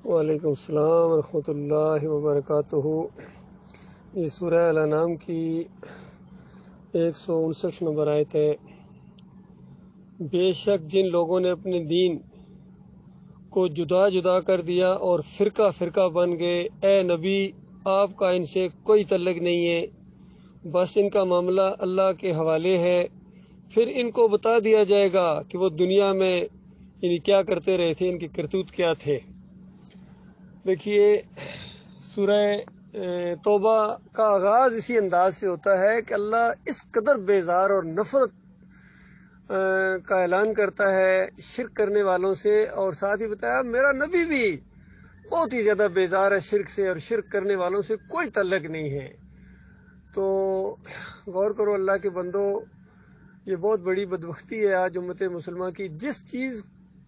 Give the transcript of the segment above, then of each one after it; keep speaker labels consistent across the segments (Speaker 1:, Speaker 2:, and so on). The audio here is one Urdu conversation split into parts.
Speaker 1: وعلیکم السلام ورحمۃ اللہ وبرکاتہ۔ یہ سورہ الانعام کی 159 نمبر آیت ہے۔ بے شک جن لوگوں نے اپنے دین کو جدا جدا کر دیا اور فرقہ فرقہ بن گئے، اے نبی آپ کا ان سے کوئی تعلق نہیں ہے، بس ان کا معاملہ اللہ کے حوالے ہے۔ پھر ان کو بتا دیا جائے گا کہ وہ دنیا میں یعنی کیا کرتے رہے تھے، ان کے کرتوت کیا تھے۔ دیکھیے، سورہ توبہ کا آغاز اسی انداز سے ہوتا ہے کہ اللہ اس قدر بیزار اور نفرت کا اعلان کرتا ہے شرک کرنے والوں سے، اور ساتھ ہی بتایا میرا نبی بھی بہت ہی زیادہ بیزار ہے شرک سے، اور شرک کرنے والوں سے کوئی تعلق نہیں ہے۔ تو غور کرو اللہ کے بندو، یہ بہت بڑی بدبختی ہے آج امت مسلمہ کی، جس چیز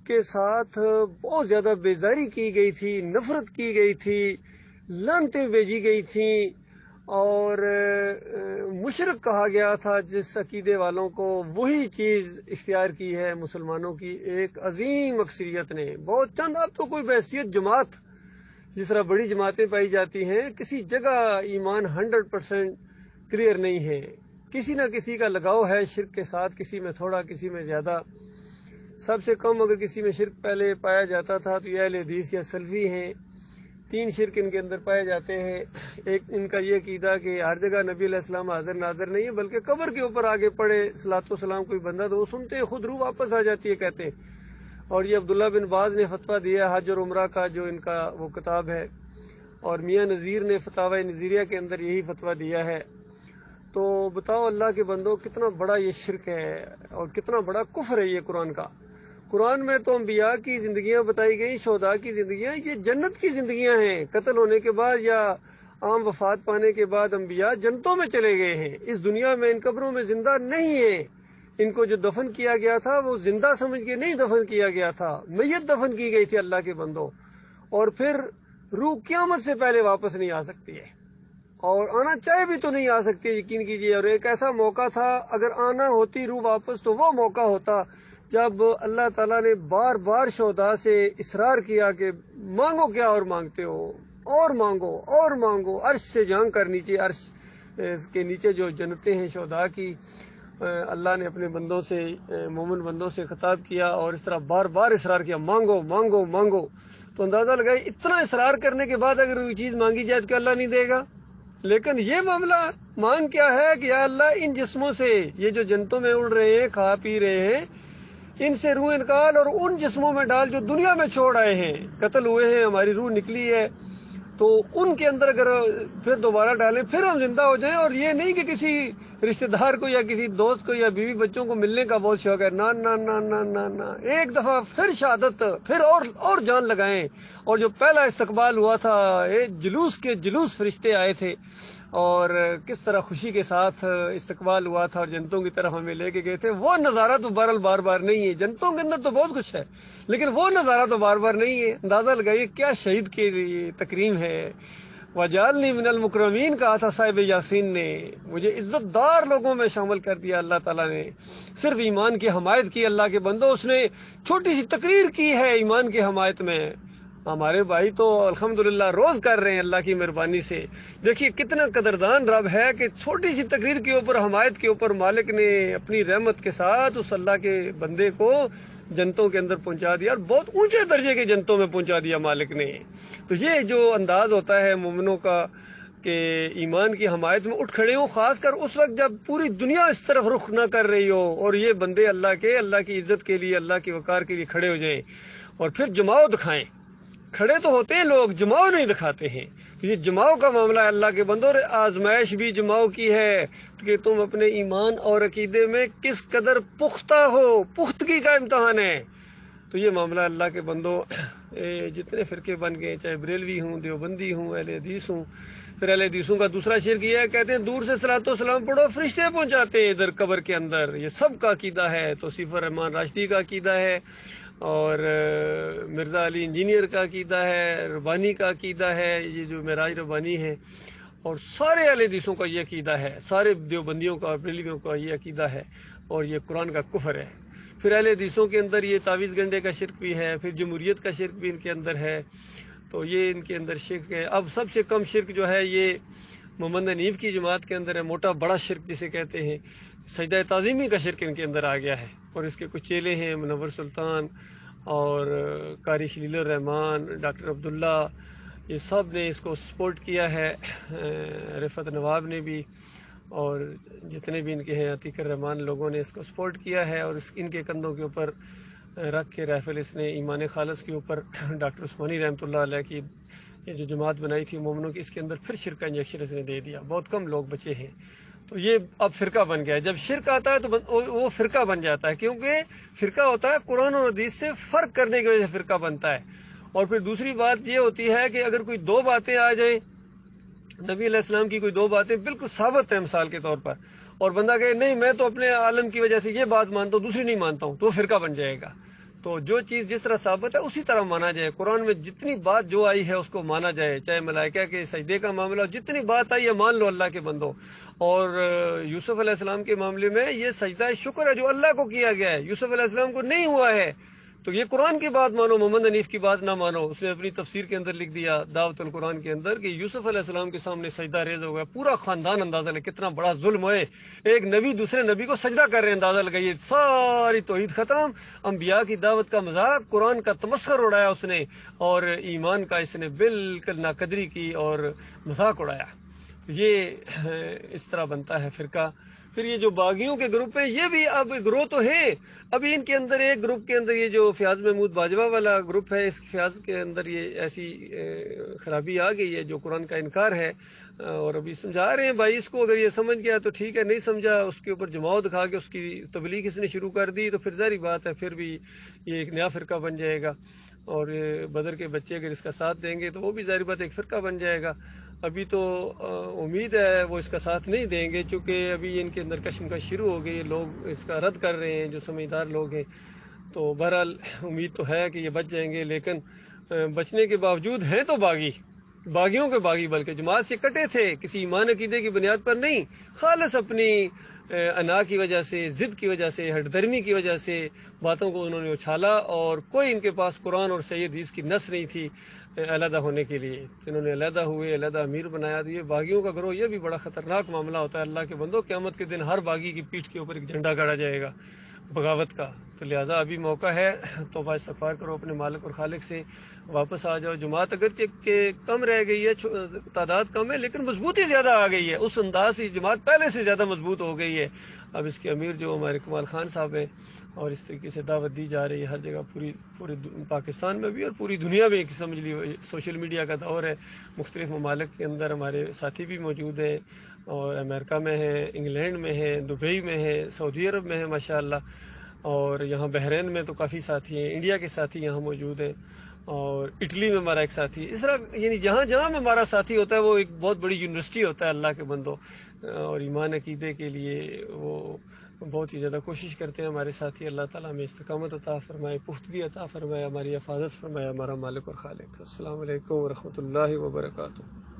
Speaker 1: کے ساتھ بہت زیادہ بیزاری کی گئی تھی، نفرت کی گئی تھی، لعنتیں بھیجی گئی تھیں، اور مشرک کہا گیا تھا جس عقیدے والوں کو، وہی چیز اختیار کی ہے مسلمانوں کی ایک عظیم اکثریت نے۔ بہت چند، اب تو کوئی بحیثیت جماعت جس طرح بڑی جماعتیں پائی جاتی ہیں، کسی جگہ ایمان 100% کلیئر نہیں ہے، کسی نہ کسی کا لگاؤ ہے شرک کے ساتھ، کسی میں تھوڑا، کسی میں زیادہ۔ سب سے کم اگر کسی میں شرک پہلے پایا جاتا تھا تو یہ اہل حدیث یا سلفی ہیں۔ 3 شرک ان کے اندر پائے جاتے ہیں۔ ایک ان کا یہ عقیدہ کہ ہر جگہ نبی علیہ السلام حاضر ناظر نہیں ہے، بلکہ قبر کے اوپر آگے پڑے صلاۃ و سلام کوئی بندہ تو وہ سنتے ہیں خود روح واپس آ جاتی ہے کہتے ہیں۔ اور یہ عبداللہ بن باز نے فتویٰ دیا ہے حج اور عمرہ کا، جو ان کا وہ کتاب ہے، اور میاں نذیر نے فتاوی نذیریہ کے اندر یہی فتویٰ دیا ہے۔ تو بتاؤ اللہ کے بندوں، کتنا بڑا یہ شرک ہے اور کتنا بڑا کفر ہے یہ قرآن کا۔ قرآن میں تو انبیاء کی زندگیاں بتائی گئیں، شہداء کی زندگیاں، یہ جنت کی زندگیاں ہیں۔ قتل ہونے کے بعد یا عام وفات پانے کے بعد انبیاء جنتوں میں چلے گئے ہیں، اس دنیا میں ان قبروں میں زندہ نہیں ہیں۔ ان کو جو دفن کیا گیا تھا وہ زندہ سمجھ کے نہیں دفن کیا گیا تھا، میت دفن کی گئی تھی اللہ کے بندوں، اور پھر روح قیامت سے پہلے واپس نہیں آ سکتی ہے، اور آنا چاہے بھی تو نہیں آ سکتی، یقین کیجیے۔ اور ایک ایسا موقع تھا، اگر آنا ہوتی روح واپس تو وہ موقع ہوتا جب اللہ تعالیٰ نے بار بار شہداء سے اصرار کیا کہ مانگو کیا اور مانگتے ہو، اور مانگو اور مانگو، عرش سے جھانک کر نیچے، عرش کے نیچے جو جنتیں ہیں شہداء کی، اللہ نے اپنے بندوں سے، مومن بندوں سے خطاب کیا، اور اس طرح بار بار اصرار کیا مانگو مانگو مانگو۔ تو اندازہ لگائے اتنا اصرار کرنے کے بعد اگر کوئی چیز مانگی جائے تو کیا اللہ نہیں دے گا؟ لیکن یہ معاملہ مانگ کیا ہے کہ یا اللہ ان جسموں سے، یہ جو جنتوں میں اڑ رہے ہیں، کھا پی رہے ہیں، ان سے روح نکال اور ان جسموں میں ڈال جو دنیا میں چھوڑ آئے ہیں، قتل ہوئے ہیں، ہماری روح نکلی ہے، تو ان کے اندر اگر پھر دوبارہ ڈالیں پھر ہم زندہ ہو جائیں۔ اور یہ نہیں کہ کسی رشتہ دار کو یا کسی دوست کو یا بیوی بچوں کو ملنے کا بہت شوق ہے، نہ نہ نہ نہ نہ نہ، ایک دفعہ پھر شہادت، پھر اور جان لگائیں۔ اور جو پہلا استقبال ہوا تھا، جلوس کے جلوس فرشتے آئے تھے، اور کس طرح خوشی کے ساتھ استقبال ہوا تھا، اور جنتوں کی طرف ہمیں لے کے گئے تھے، وہ نظارہ تو بہرحال بار بار نہیں ہے۔ جنتوں کے اندر تو بہت کچھ ہے، لیکن وہ نظارہ تو بار بار نہیں ہے۔ اندازہ لگائیے کیا شہید کے لیے تکریم ہے۔ وَجَعَلْنِي مِنَ الْمُكْرَمِينَ کہا تھا صاحب یاسین نے، مجھے عزت دار لوگوں میں شامل کر دیا اللہ تعالیٰ نے۔ صرف ایمان کی حمایت کی اللہ کے بندوں، اس نے چھوٹی سی تقریر کی ہے ایمان کی حمایت میں۔ ہمارے بھائی تو الحمدللہ روز کر رہے ہیں اللہ کی مہربانی سے۔ دیکھیے کتنا قدردان رب ہے کہ چھوٹی سی تقریر کے اوپر، حمایت کے اوپر مالک نے اپنی رحمت کے ساتھ اس اللہ کے بندے کو جنتوں کے اندر پہنچا دیا، اور بہت اونچے درجے کے جنتوں میں پہنچا دیا مالک نے۔ تو یہ جو انداز ہوتا ہے مومنوں کا کہ ایمان کی حمایت میں اٹھ کھڑے ہوں، خاص کر اس وقت جب پوری دنیا اس طرف رخ نہ کر رہی ہو، اور یہ بندے اللہ کی عزت کے لیے، اللہ کی وقار کے لیے کھڑے ہو جائیں، اور پھر جماؤ دکھائیں۔ کھڑے تو ہوتے ہیں لوگ، جماؤ نہیں دکھاتے ہیں۔ تو یہ جماؤ کا معاملہ ہے اللہ کے بندوں، آزمائش بھی جماؤ کی ہے کہ تم اپنے ایمان اور عقیدے میں کس قدر پختہ ہو، پختگی کا امتحان ہے۔ تو یہ معاملہ اللہ کے بندوں، جتنے فرقے بن گئے، چاہے بریلوی ہوں، دیوبندی ہوں، اہل حدیث ہوں، پھر اہل حدیثوں کا دوسرا شرک یہ ہے، کہتے ہیں دور سے صلاۃ و سلام پڑھو، فرشتے پہنچ جاتے ہیں ادھر قبر کے اندر۔ یہ سب کا عقیدہ ہے، توصیف الرحمان راشدی کا عقیدہ ہے، اور مرزا علی انجینئر کا عقیدہ ہے، ربانی کا عقیدہ ہے، یہ جو معراج ربانی ہے، اور سارے اہل حدیثوں کا یہ عقیدہ ہے، سارے دیوبندیوں کا، بریلویوں کا یہ عقیدہ ہے، اور یہ قرآن کا کفر ہے۔ پھر اہل حدیثوں کے اندر یہ تعویذ گنڈے کا شرک بھی ہے، پھر جمہوریت کا شرک بھی ان کے اندر ہے۔ تو یہ ان کے اندر شرک ہے۔ اب سب سے کم شرک جو ہے یہ محمد حنیف کی جماعت کے اندر ہے، موٹا بڑا شرک جسے کہتے ہیں، سجدہ تعظیمی کا شرک ان کے اندر آ گیا ہے۔ اور اس کے کچھ چیلے ہیں، منور سلطان اور قاری خلیل الرحمان، ڈاکٹر عبداللہ، یہ سب نے اس کو سپورٹ کیا ہے، رفعت نواب نے بھی، اور جتنے بھی ان کے ہیں عتیق الرحمان لوگوں نے اس کو سپورٹ کیا ہے، اور ان کے کندھوں کے اوپر رکھ کے رائفل اس نے ایمان خالص کے اوپر ڈاکٹر عثمانی رحمۃ اللہ علیہ کی یہ جو جماعت بنائی تھی مومنوں کی، اس کے اندر پھر شرک کا انجیکشن اس نے دے دیا، بہت کم لوگ بچے ہیں۔ تو یہ اب فرقہ بن گیا ہے۔ جب شرک آتا ہے تو وہ فرقہ بن جاتا ہے، کیونکہ فرقہ ہوتا ہے قرآن اور حدیث سے فرق کرنے کی وجہ سے فرقہ بنتا ہے۔ اور پھر دوسری بات یہ ہوتی ہے کہ اگر کوئی دو باتیں آ جائیں، نبی علیہ السلام کی کوئی دو باتیں بالکل ثابت ہیں مثال کے طور پر، اور بندہ کہے نہیں میں تو اپنے عالم کی وجہ سے یہ بات مانتا ہوں دوسری نہیں مانتا ہوں، تو وہ فرقہ بن جائے گا۔ تو جو چیز جس طرح ثابت ہے اسی طرح مانا جائے، قرآن میں جتنی بات جو آئی ہے اس کو مانا جائے، چاہے ملائکہ کے سجدے کا معاملہ ہو، جتنی بات آئی ہے مان لو اللہ کے بندو۔ اور یوسف علیہ السلام کے معاملے میں یہ سجدہ شکر ہے جو اللہ کو کیا گیا ہے، یوسف علیہ السلام کو نہیں ہوا ہے، تو یہ قرآن کی بات مانو، محمد حنیف کی بات نہ مانو۔ اس نے اپنی تفسیر کے اندر لکھ دیا دعوت القرآن کے اندر کہ یوسف علیہ السلام کے سامنے سجدہ ریز ہو گیا، پورا خاندان اندازہ لے کتنا بڑا ظلم ہے، ایک نبی دوسرے نبی کو سجدہ کر رہے ہیں، اندازہ لگائیے، ساری توحید ختم، انبیاء کی دعوت کا مذاق، قرآن کا تمسخر اڑایا اس نے، اور ایمان کا اس نے بالکل ناقدری کی اور مذاق اڑایا۔ یہ اس طرح بنتا ہے فرقہ۔ پھر یہ جو باغیوں کے گروپ ہیں یہ بھی اب گروہ تو ہیں، ابھی ان کے اندر ایک گروپ کے اندر یہ جو فیاض محمود باجوہ والا گروپ ہے، اس فیاض کے اندر یہ ایسی خرابی آ گئی ہے جو قرآن کا انکار ہے، اور ابھی سمجھا رہے ہیں بھائی اس کو، اگر یہ سمجھ گیا تو ٹھیک ہے، نہیں سمجھا اس کے اوپر جماؤ دکھا کے اس کی تبلیغ اس نے شروع کر دی تو پھر ظاہری بات ہے پھر بھی یہ ایک نیا فرقہ بن جائے گا، اور بدر کے بچے اگر اس کا ساتھ دیں گے تو وہ بھی ظاہری بات ایک فرقہ بن جائے گا۔ ابھی تو امید ہے وہ اس کا ساتھ نہیں دیں گے، چونکہ ابھی ان کے اندر کشمکش شروع ہو گئی ہے، لوگ اس کا رد کر رہے ہیں جو سمجھدار لوگ ہیں، تو بہرحال امید تو ہے کہ یہ بچ جائیں گے، لیکن بچنے کے باوجود ہیں تو باغیوں کے باغی، بلکہ جماعت سے کٹے تھے، کسی ایمان عقیدے کی بنیاد پر نہیں، خالص اپنی انا کی وجہ سے، ضد کی وجہ سے، ہٹ درمی کی وجہ سے باتوں کو انہوں نے اچھالا، اور کوئی ان کے پاس قرآن اور صحیح حدیث کی نص نہیں تھی علیحدہ ہونے کے لیے، انہوں نے علیحدہ ہوئے، علیحدہ امیر بنایا۔ تو یہ باغیوں کا گروہ یہ بھی بڑا خطرناک معاملہ ہوتا ہے، اللہ کے بندو، قیامت کے دن ہر باغی کی پیٹھ کے اوپر ایک جھنڈا گاڑا جائے گا بغاوت کا۔ تو لہٰذا ابھی موقع ہے، توبہ استغفار کرو اپنے مالک اور خالق سے، واپس آ جاؤ۔ جماعت اگرچہ کہ کم رہ گئی ہے، تعداد کم ہے، لیکن مضبوطی زیادہ آ گئی ہے، اس انداز سے جماعت پہلے سے زیادہ مضبوط ہو گئی ہے۔ اب اس کے امیر جو ہمارے کمال خان صاحب ہیں، اور اس طریقے سے دعوت دی جا رہی ہے ہر جگہ، پورے پاکستان میں بھی اور پوری دنیا میں، سمجھ لیجیے سوشل میڈیا کا دور ہے، مختلف ممالک کے اندر ہمارے ساتھی بھی موجود ہیں، اور امریکہ میں ہیں، انگلینڈ میں ہیں، دبئی میں ہیں، سعودی عرب میں ہیں ماشاءاللہ، اور یہاں بحرین میں تو کافی ساتھی ہیں، انڈیا کے ساتھی یہاں موجود ہیں، اور اٹلی میں ہمارا ایک ساتھی ہے۔ اس طرح یعنی جہاں جہاں ہمارا ساتھی ہوتا ہے وہ ایک بہت بڑی یونیورسٹی ہوتا ہے اللہ کے بندوں، اور ایمان عقیدے کے لیے وہ بہت ہی زیادہ کوشش کرتے ہیں ہمارے ساتھی۔ اللہ تعالیٰ ہمیں استقامت عطا فرمائے، پختگی عطا فرمائے، ہماری حفاظت فرمائے، ہمارا مالک اور خالق۔ السلام علیکم ورحمۃ اللہ وبرکاتہ۔